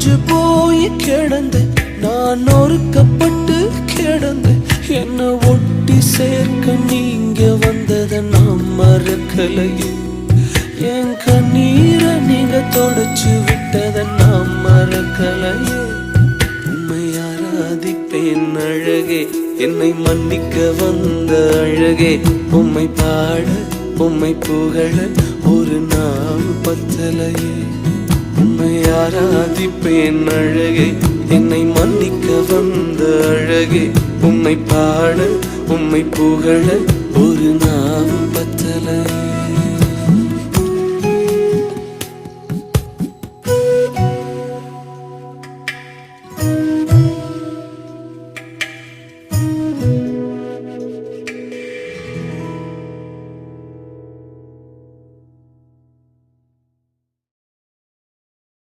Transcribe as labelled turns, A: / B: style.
A: உடைஞ்சு போய் கிடந்து நான் நொறுக்கப்பட்டு கிடந்து என்ன ஒட்டி சேர்க்க நீங்க வந்ததை நான் மறக்கலையே என் கண்ணீரை நீங்க தொடச்சு விட்டதை நான் மறக்கலையே உம்மை ஆராதிப்பேன் அழகே என்னை மன்னிக்க வந்த அழகே உம்மை பாட உம்மை புகழ ஒரு நாள் பத்தலையே உம்மை ஆராதிப்பேன் அழகே என்னை மன்னிக்க வந்த அழகே உம்மை பாட உம்மை புகழ ஒரு நாள் பத்தலையே